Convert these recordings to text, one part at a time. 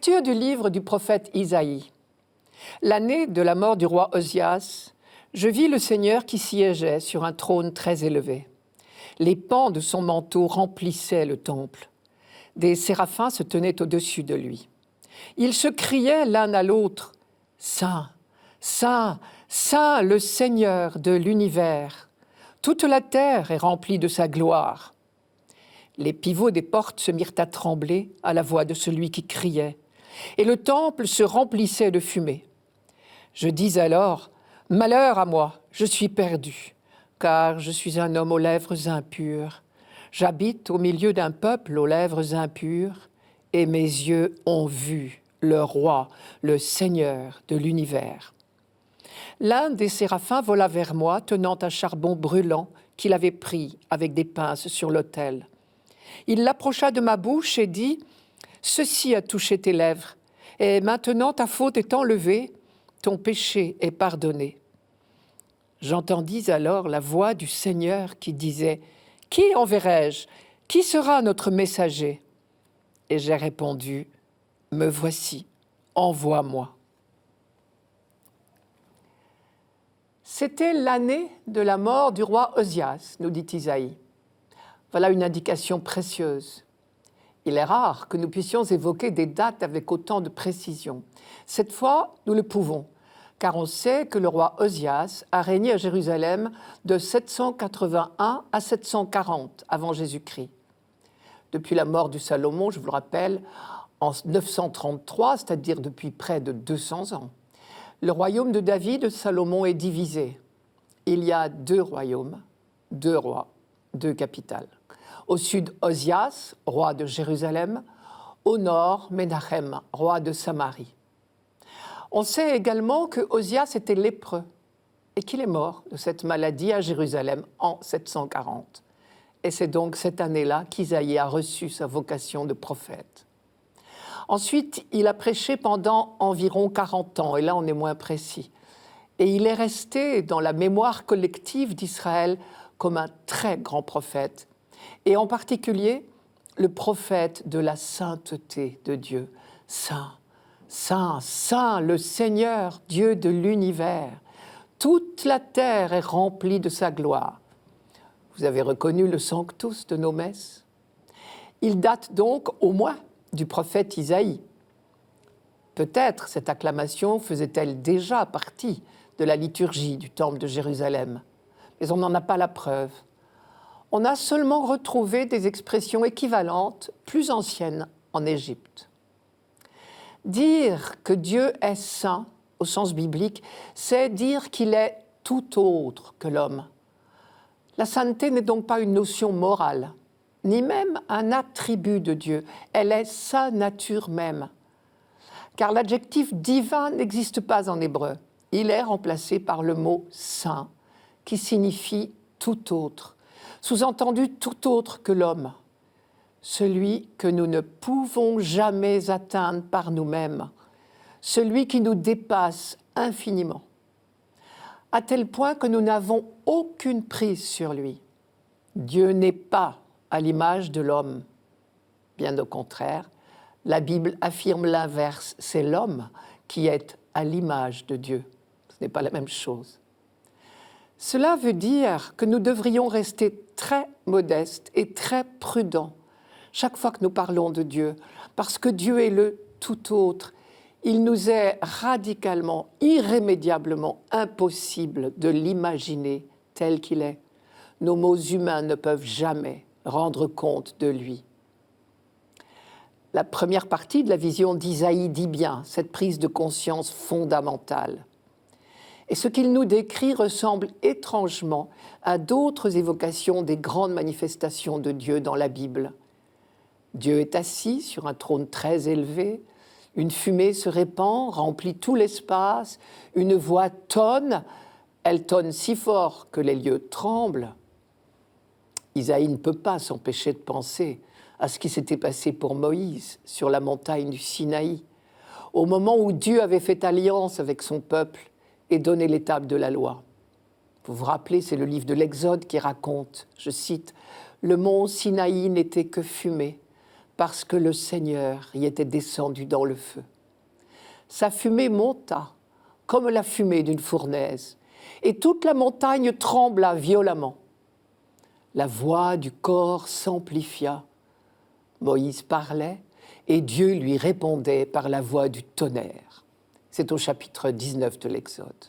Lecture du livre du prophète Isaïe. L'année de la mort du roi Osias, je vis le Seigneur qui siégeait sur un trône très élevé. Les pans de son manteau remplissaient le temple. Des séraphins se tenaient au-dessus de lui. Ils se criaient l'un à l'autre, « Saint, Saint, Saint, le Seigneur de l'univers. Toute la terre est remplie de sa gloire. » Les pivots des portes se mirent à trembler à la voix de celui qui criait, et le temple se remplissait de fumée. Je dis alors, « Malheur à moi, je suis perdu, car je suis un homme aux lèvres impures. J'habite au milieu d'un peuple aux lèvres impures, et mes yeux ont vu le roi, le Seigneur de l'univers. » L'un des séraphins vola vers moi, tenant un charbon brûlant qu'il avait pris avec des pinces sur l'autel. Il l'approcha de ma bouche et dit, « Ceci a touché tes lèvres, et maintenant ta faute est enlevée, ton péché est pardonné. » J'entendis alors la voix du Seigneur qui disait, « Qui enverrai-je? Qui sera notre messager ?» Et j'ai répondu, « Me voici, envoie-moi. » C'était l'année de la mort du roi Osias, nous dit Isaïe. Voilà une indication précieuse. Il est rare que nous puissions évoquer des dates avec autant de précision. Cette fois, nous le pouvons, car on sait que le roi Osias a régné à Jérusalem de 781 à 740 avant Jésus-Christ. Depuis la mort de Salomon, je vous le rappelle, en 933, c'est-à-dire depuis près de 200 ans, le royaume de David, Salomon, est divisé. Il y a 2 royaumes, 2 rois, 2 capitales. Au sud, Osias, roi de Jérusalem. Au nord, Ménachem, roi de Samarie. On sait également que Osias était lépreux et qu'il est mort de cette maladie à Jérusalem en 740. Et c'est donc cette année-là qu'Isaïe a reçu sa vocation de prophète. Ensuite, il a prêché pendant environ 40 ans, et là on est moins précis. Et il est resté dans la mémoire collective d'Israël comme un très grand prophète, et en particulier le prophète de la sainteté de Dieu. Saint, Saint, Saint, le Seigneur, Dieu de l'univers. Toute la terre est remplie de sa gloire. Vous avez reconnu le Sanctus de nos messes? Il date donc au moins du prophète Isaïe. Peut-être cette acclamation faisait-elle déjà partie de la liturgie du temple de Jérusalem, mais on n'en a pas la preuve. On a seulement retrouvé des expressions équivalentes, plus anciennes, en Égypte. Dire que Dieu est saint, au sens biblique, c'est dire qu'il est tout autre que l'homme. La sainteté n'est donc pas une notion morale, ni même un attribut de Dieu. Elle est sa nature même. Car l'adjectif divin n'existe pas en hébreu. Il est remplacé par le mot saint, qui signifie tout autre. Sous-entendu tout autre que l'homme, celui que nous ne pouvons jamais atteindre par nous-mêmes, celui qui nous dépasse infiniment, à tel point que nous n'avons aucune prise sur lui. Dieu n'est pas à l'image de l'homme. Bien au contraire, la Bible affirme l'inverse, c'est l'homme qui est à l'image de Dieu. Ce n'est pas la même chose. Cela veut dire que nous devrions rester très modestes et très prudents chaque fois que nous parlons de Dieu, parce que Dieu est le tout autre. Il nous est radicalement, irrémédiablement impossible de l'imaginer tel qu'il est. Nos mots humains ne peuvent jamais rendre compte de lui. La première partie de la vision d'Isaïe dit bien cette prise de conscience fondamentale. Et ce qu'il nous décrit ressemble étrangement à d'autres évocations des grandes manifestations de Dieu dans la Bible. Dieu est assis sur un trône très élevé, une fumée se répand, remplit tout l'espace, une voix tonne, elle tonne si fort que les lieux tremblent. Isaïe ne peut pas s'empêcher de penser à ce qui s'était passé pour Moïse sur la montagne du Sinaï, au moment où Dieu avait fait alliance avec son peuple et donné les tables de la loi. Vous vous rappelez, c'est le livre de l'Exode qui raconte, je cite, « Le mont Sinaï n'était que fumée. parce que le Seigneur y était descendu dans le feu. Sa fumée monta comme la fumée d'une fournaise, et toute la montagne trembla violemment. La voix du corps s'amplifia. Moïse parlait, et Dieu lui répondait par la voix du tonnerre. C'est au chapitre 19 de l'Exode.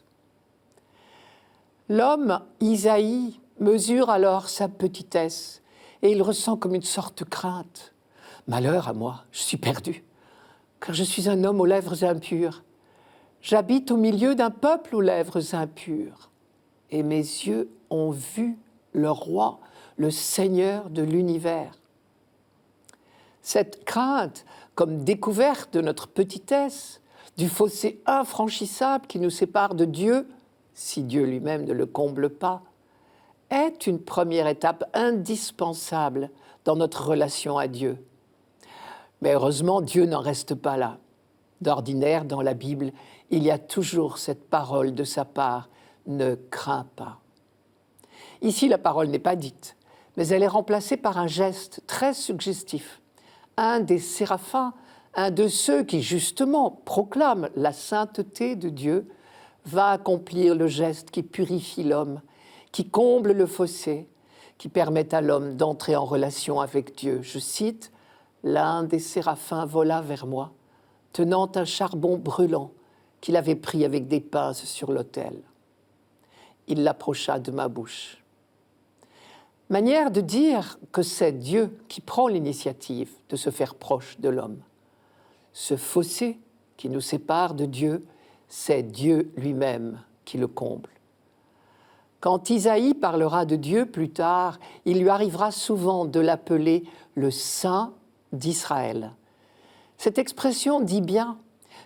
L'homme, Isaïe, mesure alors sa petitesse, et il ressent comme une sorte de crainte. Malheur à moi, je suis perdu, car je suis un homme aux lèvres impures. J'habite au milieu d'un peuple aux lèvres impures, et mes yeux ont vu le roi, le Seigneur de l'univers. Cette crainte, comme découverte de notre petitesse, du fossé infranchissable qui nous sépare de Dieu, si Dieu lui-même ne le comble pas, est une première étape indispensable dans notre relation à Dieu. Mais heureusement, Dieu n'en reste pas là. D'ordinaire, dans la Bible, il y a toujours cette parole de sa part, « Ne crains pas ». Ici, la parole n'est pas dite, mais elle est remplacée par un geste très suggestif. Un des séraphins, un de ceux qui justement proclament la sainteté de Dieu, va accomplir le geste qui purifie l'homme, qui comble le fossé, qui permet à l'homme d'entrer en relation avec Dieu. Je cite, « L'un des séraphins vola vers moi, tenant un charbon brûlant qu'il avait pris avec des pinces sur l'autel. Il l'approcha de ma bouche. » Manière de dire que c'est Dieu qui prend l'initiative de se faire proche de l'homme. Ce fossé qui nous sépare de Dieu, c'est Dieu lui-même qui le comble. Quand Isaïe parlera de Dieu plus tard, il lui arrivera souvent de l'appeler le Saint d'Israël. Cette expression dit bien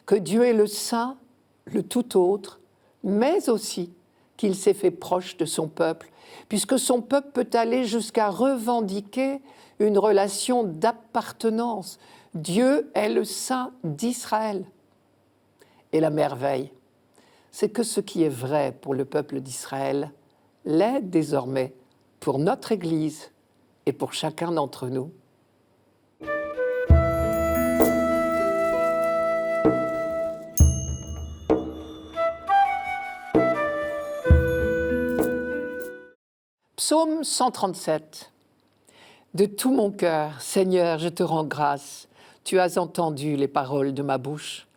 que Dieu est le Saint, le tout autre, mais aussi qu'il s'est fait proche de son peuple, puisque son peuple peut aller jusqu'à revendiquer une relation d'appartenance. Dieu est le Saint d'Israël. Et la merveille, c'est que ce qui est vrai pour le peuple d'Israël l'est désormais pour notre Église et pour chacun d'entre nous. Psaume 137. De tout mon cœur, Seigneur, je te rends grâce. Tu as entendu les paroles de ma bouche.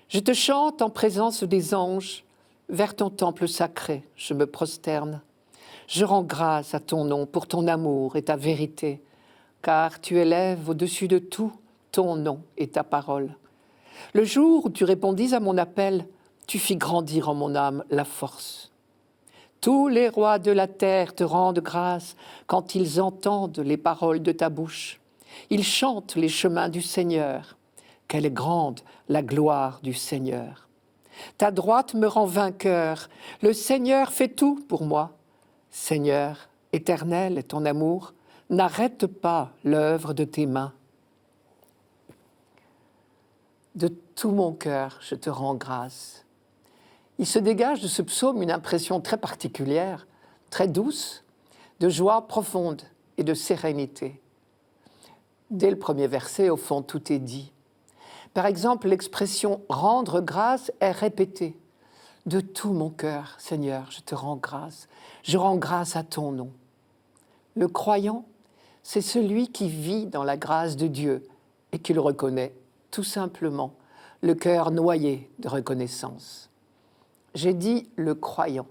Je te chante en présence des anges. Vers ton temple sacré, je me prosterne. Je rends grâce à ton nom pour ton amour et ta vérité, car tu élèves au-dessus de tout ton nom et ta parole. Le jour où tu répondis à mon appel, tu fis grandir en mon âme la force. Tous les rois de la terre te rendent grâce quand ils entendent les paroles de ta bouche. Ils chantent les chemins du Seigneur. Quelle est grande la gloire du Seigneur. Ta droite me rend vainqueur. Le Seigneur fait tout pour moi. Seigneur, éternel est ton amour. N'arrête pas l'œuvre de tes mains. De tout mon cœur, je te rends grâce. Il se dégage de ce psaume une impression très particulière, très douce, de joie profonde et de sérénité. Dès le premier verset, au fond, tout est dit. Par exemple, l'expression « rendre grâce » est répétée. De tout mon cœur, Seigneur, je te rends grâce. Je rends grâce à ton nom. Le croyant, c'est celui qui vit dans la grâce de Dieu et qui le reconnaît tout simplement, le cœur noyé de reconnaissance. J'ai dit le croyant.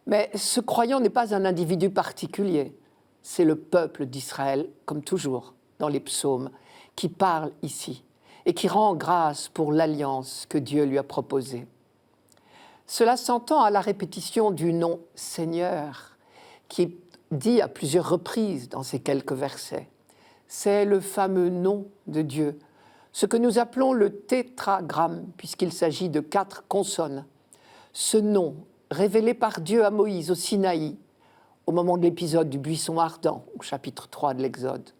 Mais ce croyant n'est pas un individu particulier. C'est le peuple d'Israël, comme toujours dans les psaumes, qui parle ici et qui rend grâce pour l'alliance que Dieu lui a proposée. Cela s'entend à la répétition du nom Seigneur, qui est dit à plusieurs reprises dans ces quelques versets. C'est le fameux nom de Dieu, ce que nous appelons le tétragramme, puisqu'il s'agit de 4 consonnes. Ce nom, révélé par Dieu à Moïse au Sinaï, au moment de l'épisode du buisson ardent, au chapitre 3 de l'Exode.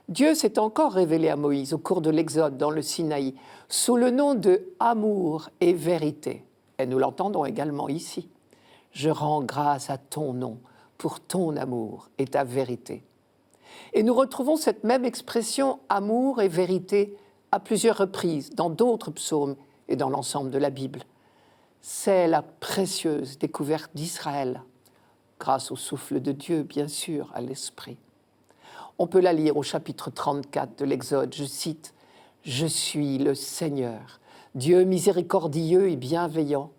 Dieu s'est encore révélé à Moïse au cours de l'Exode dans le Sinaï, sous le nom de amour et vérité. Et nous l'entendons également ici. Je rends grâce à ton nom pour ton amour et ta vérité. Et nous retrouvons cette même expression amour et vérité à plusieurs reprises dans d'autres psaumes et dans l'ensemble de la Bible. C'est la précieuse découverte d'Israël, grâce au souffle de Dieu, bien sûr, à l'Esprit. On peut la lire au chapitre 34 de l'Exode, je cite « Je suis le Seigneur, Dieu miséricordieux et bienveillant,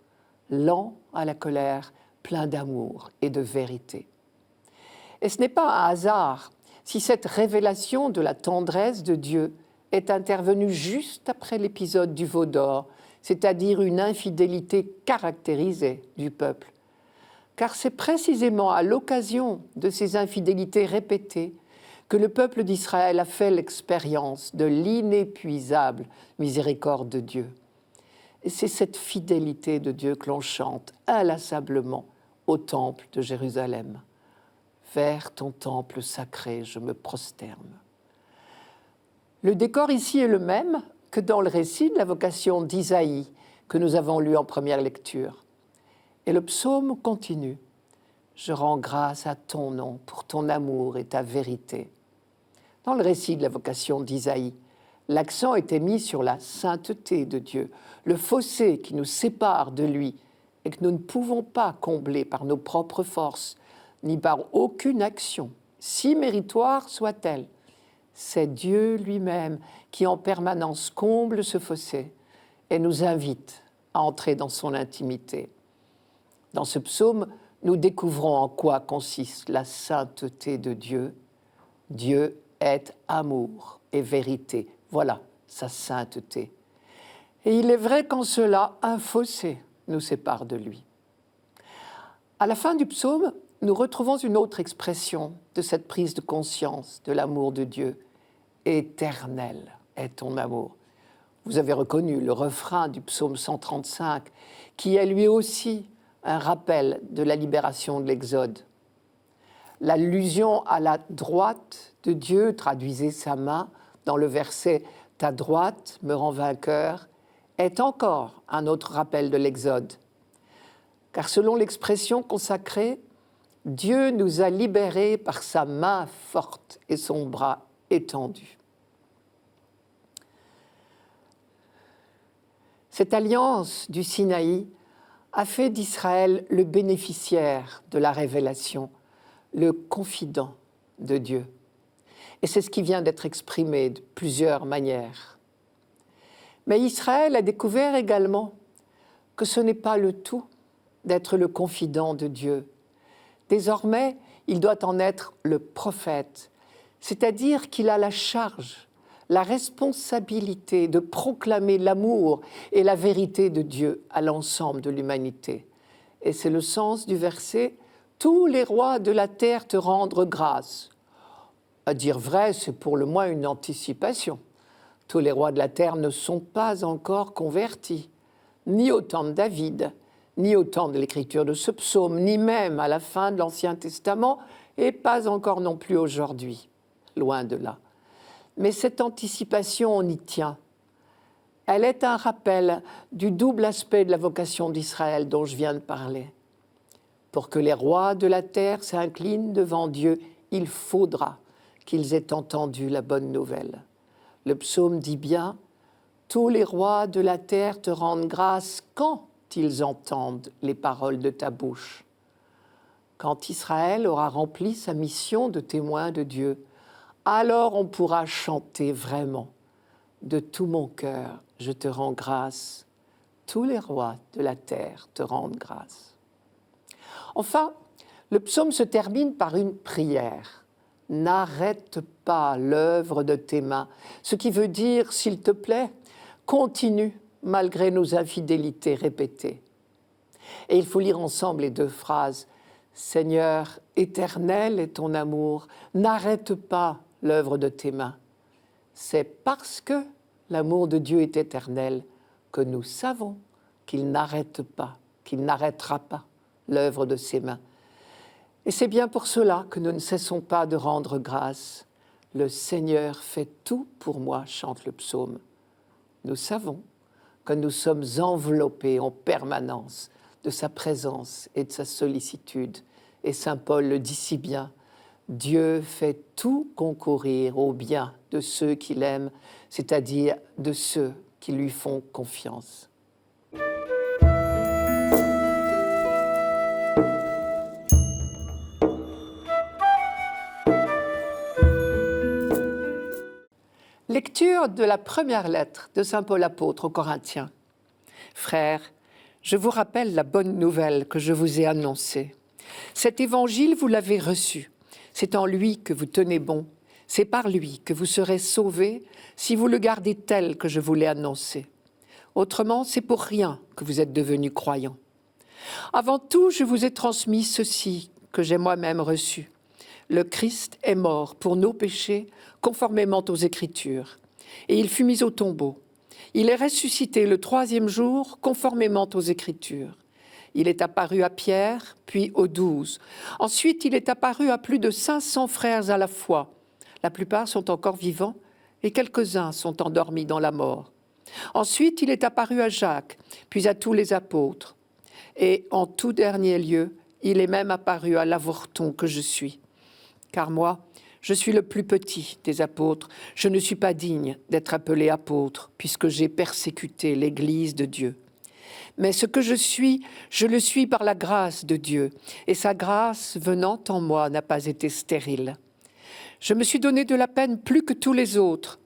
lent à la colère, plein d'amour et de vérité. » Et ce n'est pas un hasard si cette révélation de la tendresse de Dieu est intervenue juste après l'épisode du veau d'or, c'est-à-dire une infidélité caractérisée du peuple. Car c'est précisément à l'occasion de ces infidélités répétées que le peuple d'Israël a fait l'expérience de l'inépuisable miséricorde de Dieu. Et c'est cette fidélité de Dieu que l'on chante inlassablement au temple de Jérusalem. Vers ton temple sacré, je me prosterne. Le décor ici est le même que dans le récit de la vocation d'Isaïe que nous avons lu en première lecture. Et le psaume continue. Je rends grâce à ton nom pour ton amour et ta vérité. Dans le récit de la vocation d'Isaïe, l'accent était mis sur la sainteté de Dieu, le fossé qui nous sépare de lui et que nous ne pouvons pas combler par nos propres forces, ni par aucune action, si méritoire soit-elle. C'est Dieu lui-même qui en permanence comble ce fossé et nous invite à entrer dans son intimité. Dans ce psaume, nous découvrons en quoi consiste la sainteté de Dieu. Dieu est amour et vérité. Voilà sa sainteté. Et il est vrai qu'en cela, un fossé nous sépare de lui. À la fin du psaume, nous retrouvons une autre expression de cette prise de conscience de l'amour de Dieu. Éternel est ton amour. Vous avez reconnu le refrain du psaume 135, qui est lui aussi un rappel de la libération de l'Exode. L'allusion à la droite de Dieu, traduisez sa main, dans le verset « Ta droite me rend vainqueur », est encore un autre rappel de l'Exode. Car selon l'expression consacrée, Dieu nous a libérés par sa main forte et son bras étendu. Cette alliance du Sinaï a fait d'Israël le bénéficiaire de la révélation, le confident de Dieu. Et c'est ce qui vient d'être exprimé de plusieurs manières. Mais Israël a découvert également que ce n'est pas le tout d'être le confident de Dieu. Désormais, il doit en être le prophète, c'est-à-dire qu'il a la charge, la responsabilité de proclamer l'amour et la vérité de Dieu à l'ensemble de l'humanité. Et c'est le sens du verset « Tous les rois de la terre te rendent grâce ». À dire vrai, c'est pour le moins une anticipation. Tous les rois de la terre ne sont pas encore convertis, ni au temps de David, ni au temps de l'écriture de ce psaume, ni même à la fin de l'Ancien Testament, et pas encore non plus aujourd'hui, loin de là. Mais cette anticipation, on y tient. Elle est un rappel du double aspect de la vocation d'Israël dont je viens de parler. Pour que les rois de la terre s'inclinent devant Dieu, il faudra qu'ils aient entendu la bonne nouvelle. Le psaume dit bien « Tous les rois de la terre te rendent grâce quand ils entendent les paroles de ta bouche. » Quand Israël aura rempli sa mission de témoin de Dieu, alors on pourra chanter vraiment « De tout mon cœur, je te rends grâce. Tous les rois de la terre te rendent grâce. » Enfin, le psaume se termine par une prière. « N'arrête pas l'œuvre de tes mains », ce qui veut dire, s'il te plaît, continue malgré nos infidélités répétées. Et il faut lire ensemble les deux phrases. « Seigneur, éternel est ton amour, n'arrête pas l'œuvre de tes mains. » C'est parce que l'amour de Dieu est éternel que nous savons qu'il n'arrête pas, qu'il n'arrêtera pas l'œuvre de ses mains. Et c'est bien pour cela que nous ne cessons pas de rendre grâce. Le Seigneur fait tout pour moi, chante le psaume. Nous savons que nous sommes enveloppés en permanence de sa présence et de sa sollicitude. Et saint Paul le dit si bien, Dieu fait tout concourir au bien de ceux qui l'aiment, c'est-à-dire de ceux qui lui font confiance. Lecture de la première lettre de saint Paul apôtre aux Corinthiens. Frères, je vous rappelle la bonne nouvelle que je vous ai annoncée. Cet évangile, vous l'avez reçu. C'est en lui que vous tenez bon. C'est par lui que vous serez sauvés si vous le gardez tel que je vous l'ai annoncé. Autrement, c'est pour rien que vous êtes devenus croyants. Avant tout, je vous ai transmis ceci que j'ai moi-même reçu. Le Christ est mort pour nos péchés, conformément aux Écritures, et il fut mis au tombeau. Il est ressuscité le 3e jour, conformément aux Écritures. Il est apparu à Pierre, puis aux 12. Ensuite, il est apparu à plus de 500 frères à la fois. La plupart sont encore vivants, et quelques-uns sont endormis dans la mort. Ensuite, il est apparu à Jacques, puis à tous les apôtres. Et en tout dernier lieu, il est même apparu à l'avorton que je suis. Car moi, je suis le plus petit des apôtres. Je ne suis pas digne d'être appelé apôtre, puisque j'ai persécuté l'Église de Dieu. Mais ce que je le suis par la grâce de Dieu, et sa grâce venant en moi n'a pas été stérile. Je me suis donné de la peine plus que tous les autres.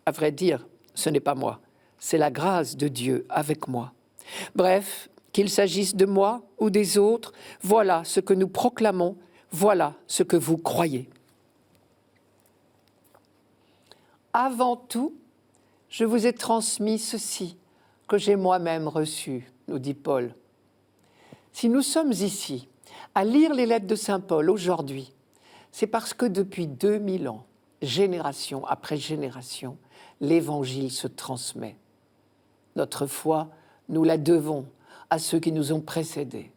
À vrai dire, ce n'est pas moi, c'est la grâce de Dieu avec moi. Bref, qu'il s'agisse de moi ou des autres, voilà ce que nous proclamons, voilà ce que vous croyez. Avant tout, je vous ai transmis ceci que j'ai moi-même reçu, nous dit Paul. Si nous sommes ici à lire les lettres de saint Paul aujourd'hui, c'est parce que depuis 2000 ans, génération après génération, l'Évangile se transmet. Notre foi, nous la devons à ceux qui nous ont précédés.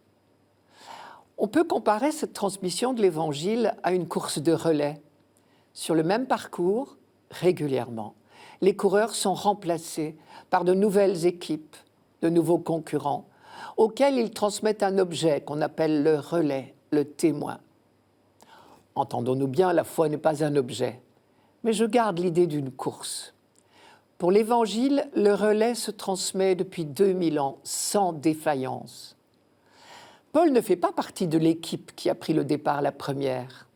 On peut comparer cette transmission de l'Évangile à une course de relais. Sur le même parcours, régulièrement, les coureurs sont remplacés par de nouvelles équipes, de nouveaux concurrents, auxquels ils transmettent un objet qu'on appelle le relais, le témoin. Entendons-nous bien, la foi n'est pas un objet, mais je garde l'idée d'une course. Pour l'Évangile, le relais se transmet depuis 2000 ans sans défaillance. Paul ne fait pas partie de l'équipe qui a pris le départ la première.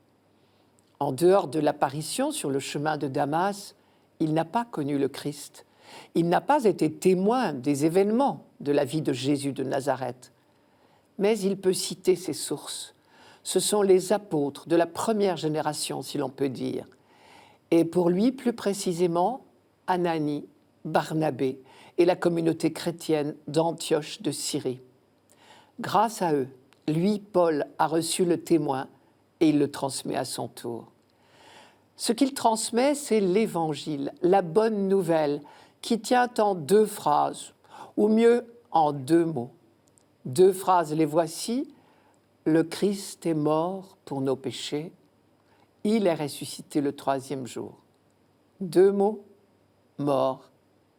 En dehors de l'apparition sur le chemin de Damas, il n'a pas connu le Christ. Il n'a pas été témoin des événements de la vie de Jésus de Nazareth. Mais il peut citer ses sources. Ce sont les apôtres de la première génération, si l'on peut dire. Et pour lui, plus précisément, Ananie, Barnabé et la communauté chrétienne d'Antioche de Syrie. Grâce à eux, lui, Paul, a reçu le témoin et il le transmet à son tour. Ce qu'il transmet, c'est l'Évangile, la bonne nouvelle, qui tient en 2 phrases, ou mieux en 2 mots. 2 phrases, les voici. Le Christ est mort pour nos péchés, il est ressuscité le 3e jour. 2 mots, mort,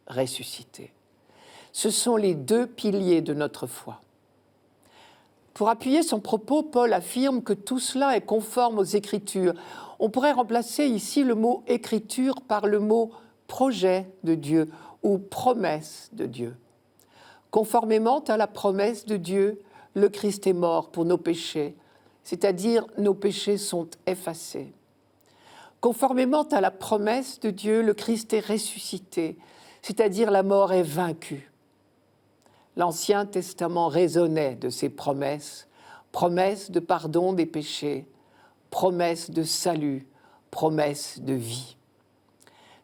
ressuscité. Ce sont les 2 piliers de notre foi. Pour appuyer son propos, Paul affirme que tout cela est conforme aux Écritures. On pourrait remplacer ici le mot « écriture » par le mot « projet de Dieu » ou « promesse de Dieu ». Conformément à la promesse de Dieu, le Christ est mort pour nos péchés, c'est-à-dire nos péchés sont effacés. Conformément à la promesse de Dieu, le Christ est ressuscité, c'est-à-dire la mort est vaincue. L'Ancien Testament résonnait de ces promesses, promesses de pardon des péchés, promesses de salut, promesses de vie.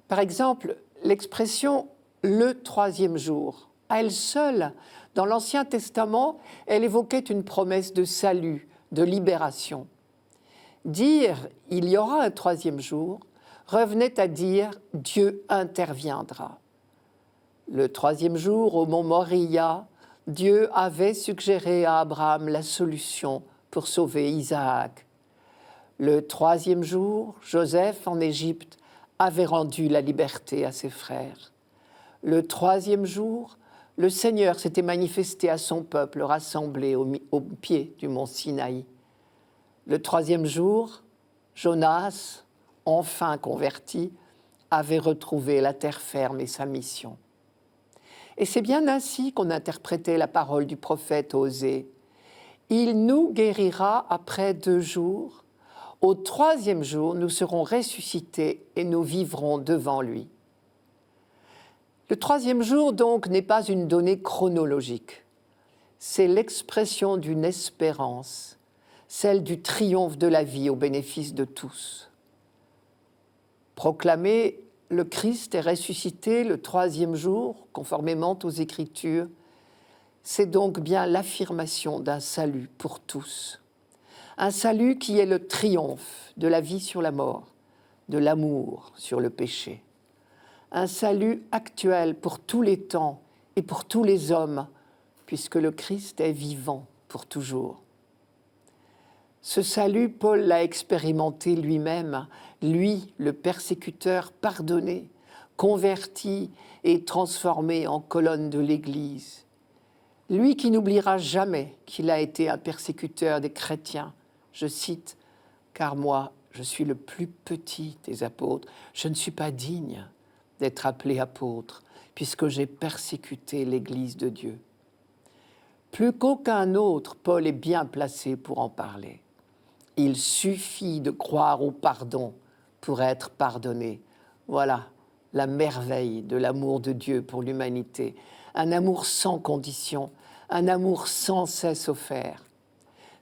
Par exemple, l'expression « le 3e jour », à elle seule, dans l'Ancien Testament, elle évoquait une promesse de salut, de libération. Dire « il y aura un 3e jour » revenait à dire « Dieu interviendra ». Le 3e jour, au mont Moria, Dieu avait suggéré à Abraham la solution pour sauver Isaac. Le 3e jour, Joseph, en Égypte, avait rendu la liberté à ses frères. Le 3e jour, le Seigneur s'était manifesté à son peuple rassemblé au pied du mont Sinaï. Le 3e jour, Jonas, enfin converti, avait retrouvé la terre ferme et sa mission. Et c'est bien ainsi qu'on interprétait la parole du prophète Osée. « Il nous guérira après 2 jours. Au 3e jour, nous serons ressuscités et nous vivrons devant lui. » Le 3e jour, donc, n'est pas une donnée chronologique. C'est l'expression d'une espérance, celle du triomphe de la vie au bénéfice de tous. Proclamer le Christ est ressuscité le 3e jour, conformément aux Écritures, c'est donc bien l'affirmation d'un salut pour tous. Un salut qui est le triomphe de la vie sur la mort, de l'amour sur le péché. Un salut actuel pour tous les temps et pour tous les hommes, puisque le Christ est vivant pour toujours. Ce salut, Paul l'a expérimenté lui-même, lui, le persécuteur pardonné, converti et transformé en colonne de l'Église. Lui qui n'oubliera jamais qu'il a été un persécuteur des chrétiens. Je cite, « Car moi, je suis le plus petit des apôtres, je ne suis pas digne d'être appelé apôtre, puisque j'ai persécuté l'Église de Dieu. » Plus qu'aucun autre, Paul est bien placé pour en parler. Il suffit de croire au pardon pour être pardonné. Voilà la merveille de l'amour de Dieu pour l'humanité. Un amour sans condition, un amour sans cesse offert.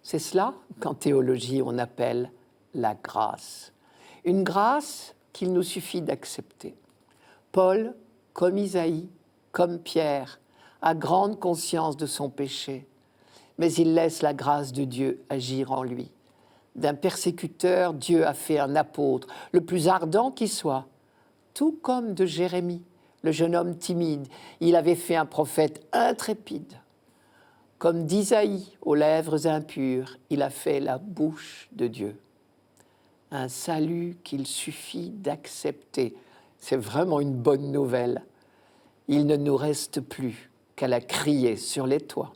C'est cela qu'en théologie on appelle la grâce. Une grâce qu'il nous suffit d'accepter. Paul, comme Isaïe, comme Pierre, a grande conscience de son péché, mais il laisse la grâce de Dieu agir en lui. D'un persécuteur, Dieu a fait un apôtre, le plus ardent qui soit, tout comme de Jérémie, le jeune homme timide, il avait fait un prophète intrépide. Comme d'Isaïe, aux lèvres impures, il a fait la bouche de Dieu. Un salut qu'il suffit d'accepter. C'est vraiment une bonne nouvelle. Il ne nous reste plus qu'à la crier sur les toits.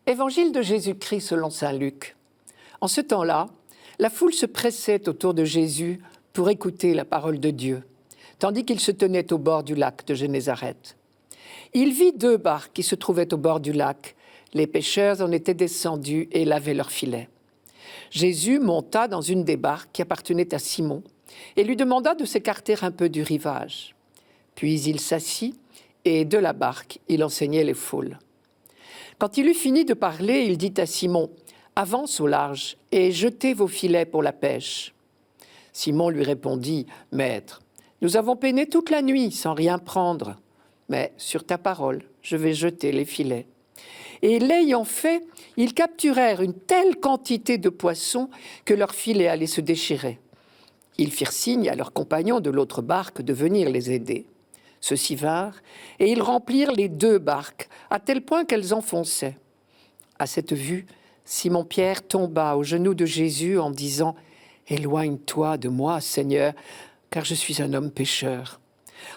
Évangile de Jésus-Christ selon saint Luc. En ce temps-là, la foule se pressait autour de Jésus pour écouter la parole de Dieu, tandis qu'il se tenait au bord du lac de Génézareth. Il vit 2 barques qui se trouvaient au bord du lac. Les pêcheurs en étaient descendus et lavaient leurs filets. Jésus monta dans une des barques qui appartenait à Simon et lui demanda de s'écarter un peu du rivage. Puis il s'assit et de la barque, il enseignait les foules. Quand il eut fini de parler, il dit à Simon, « Avance au large et jetez vos filets pour la pêche. » Simon lui répondit, « Maître, nous avons peiné toute la nuit sans rien prendre, mais sur ta parole, je vais jeter les filets. » Et l'ayant fait, ils capturèrent une telle quantité de poissons que leurs filets allaient se déchirer. Ils firent signe à leurs compagnons de l'autre barque de venir les aider. Ceux-ci vinrent, et ils remplirent les 2 barques, à tel point qu'elles enfonçaient. À cette vue, Simon-Pierre tomba aux genoux de Jésus en disant « Éloigne-toi de moi, Seigneur, car je suis un homme pécheur. »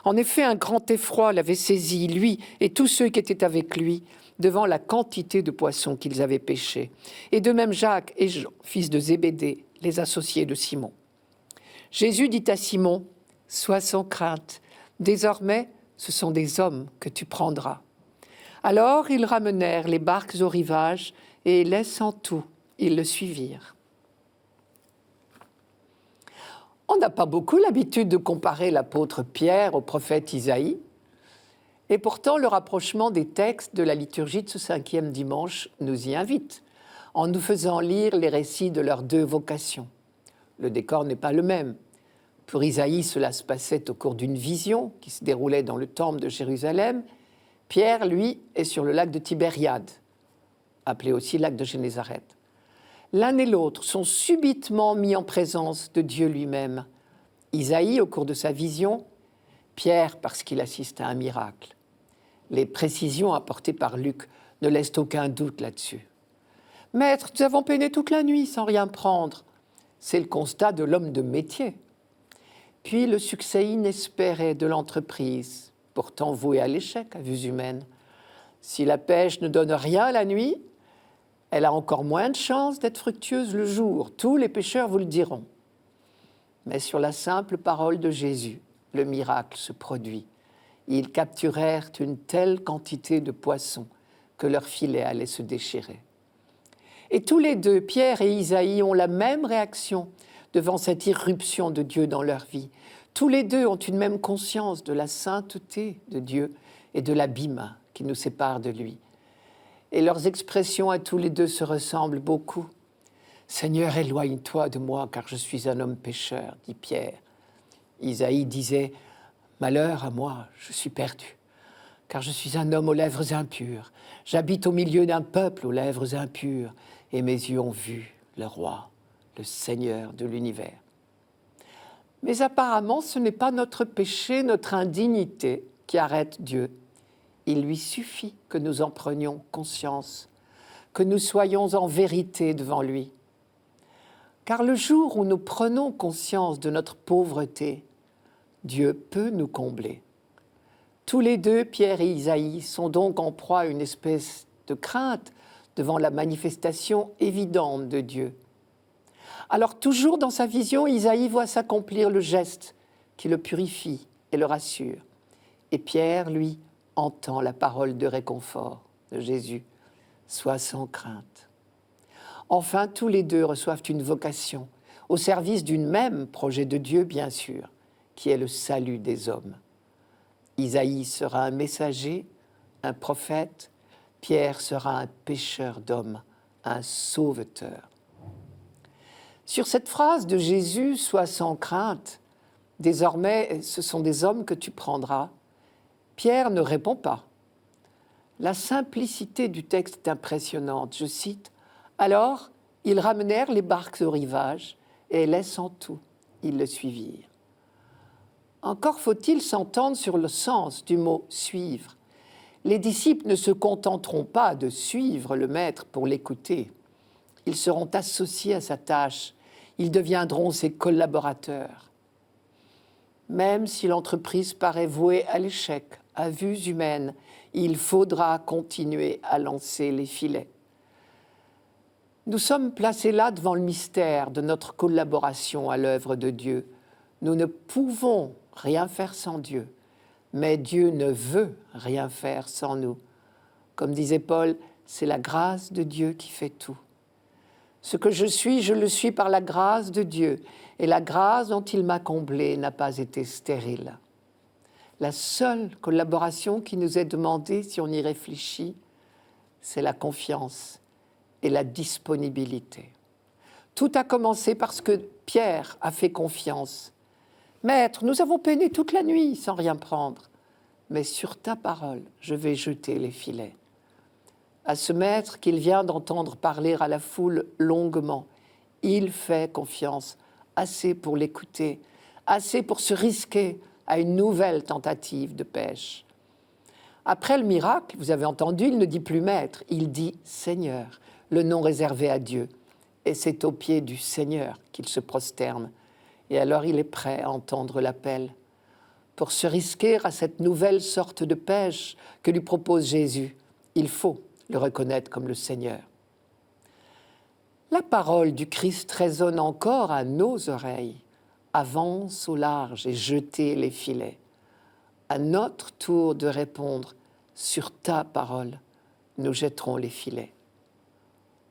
En effet, un grand effroi l'avait saisi, lui et tous ceux qui étaient avec lui, devant la quantité de poissons qu'ils avaient pêchés. Et de même Jacques et Jean, fils de Zébédée, les associés de Simon. Jésus dit à Simon, « Sois sans crainte, désormais ce sont des hommes que tu prendras. » Alors ils ramenèrent les barques au rivage et, laissant tout, ils le suivirent. On n'a pas beaucoup l'habitude de comparer l'apôtre Pierre au prophète Isaïe, et pourtant le rapprochement des textes de la liturgie de ce 5e dimanche nous y invite, en nous faisant lire les récits de leurs 2 vocations. Le décor n'est pas le même. Pour Isaïe, cela se passait au cours d'une vision qui se déroulait dans le temple de Jérusalem. Pierre, lui, est sur le lac de Tibériade, appelé aussi lac de Génézareth. L'un et l'autre sont subitement mis en présence de Dieu lui-même. Isaïe, au cours de sa vision, Pierre, parce qu'il assiste à un miracle. Les précisions apportées par Luc ne laissent aucun doute là-dessus. « Maître, nous avons peiné toute la nuit sans rien prendre. » C'est le constat de l'homme de métier. puis le succès inespéré de l'entreprise, pourtant vouée à l'échec à vue humaine. Si la pêche ne donne rien la nuit, elle a encore moins de chances d'être fructueuse le jour. Tous les pêcheurs vous le diront. Mais sur la simple parole de Jésus, le miracle se produit. Ils capturèrent une telle quantité de poissons que leur filet allait se déchirer. Et tous les deux, Pierre et Isaïe, ont la même réaction devant cette irruption de Dieu dans leur vie. Tous les deux ont une même conscience de la sainteté de Dieu et de l'abîme qui nous sépare de lui. Et leurs expressions à tous les deux se ressemblent beaucoup. « Seigneur, éloigne-toi de moi, car je suis un homme pécheur », dit Pierre. Isaïe disait « Malheur à moi, je suis perdu, car je suis un homme aux lèvres impures. J'habite au milieu d'un peuple aux lèvres impures, et mes yeux ont vu le roi, le Seigneur de l'univers. » Mais apparemment, ce n'est pas notre péché, notre indignité qui arrête Dieu. Il lui suffit que nous en prenions conscience, que nous soyons en vérité devant lui. Car le jour où nous prenons conscience de notre pauvreté, Dieu peut nous combler. Tous les deux, Pierre et Isaïe, sont donc en proie à une espèce de crainte devant la manifestation évidente de Dieu. Alors toujours dans sa vision, Isaïe voit s'accomplir le geste qui le purifie et le rassure. Et Pierre, lui, entend la parole de réconfort de Jésus. « Sois sans crainte ». Enfin, tous les deux reçoivent une vocation au service d'un même projet de Dieu, bien sûr, qui est le salut des hommes. Isaïe sera un messager, un prophète. Pierre sera un pêcheur d'hommes, un sauveteur. Sur cette phrase de Jésus, « Sois sans crainte », désormais, ce sont des hommes que tu prendras. Pierre ne répond pas. La simplicité du texte est impressionnante. Je cite, « Alors, ils ramenèrent les barques au rivage et, laissant tout, ils le suivirent. » Encore faut-il s'entendre sur le sens du mot « suivre ». Les disciples ne se contenteront pas de suivre le Maître pour l'écouter. Ils seront associés à sa tâche. Ils deviendront ses collaborateurs. Même si l'entreprise paraît vouée à l'échec, à vues humaines, il faudra continuer à lancer les filets. Nous sommes placés là devant le mystère de notre collaboration à l'œuvre de Dieu. Nous ne pouvons rien faire sans Dieu, mais Dieu ne veut rien faire sans nous. Comme disait Paul, c'est la grâce de Dieu qui fait tout. Ce que je le suis par la grâce de Dieu, et la grâce dont il m'a comblé n'a pas été stérile. La seule collaboration qui nous est demandée, si on y réfléchit, c'est la confiance et la disponibilité. Tout a commencé parce que Pierre a fait confiance. « Maître, nous avons peiné toute la nuit sans rien prendre, mais sur ta parole, je vais jeter les filets. » À ce maître qu'il vient d'entendre parler à la foule longuement, il fait confiance, assez pour l'écouter, assez pour se risquer à une nouvelle tentative de pêche. Après le miracle, vous avez entendu, il ne dit plus maître, il dit Seigneur, le nom réservé à Dieu. Et c'est aux pieds du Seigneur qu'il se prosterne. Et alors il est prêt à entendre l'appel. Pour se risquer à cette nouvelle sorte de pêche que lui propose Jésus, il faut le reconnaître comme le Seigneur. La parole du Christ résonne encore à nos oreilles. Avance au large et jetez les filets. À notre tour de répondre, sur ta parole, nous jetterons les filets.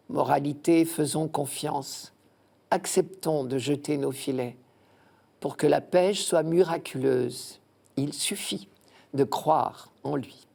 Moralité, faisons confiance. Acceptons de jeter nos filets. Pour que la pêche soit miraculeuse, il suffit de croire en lui.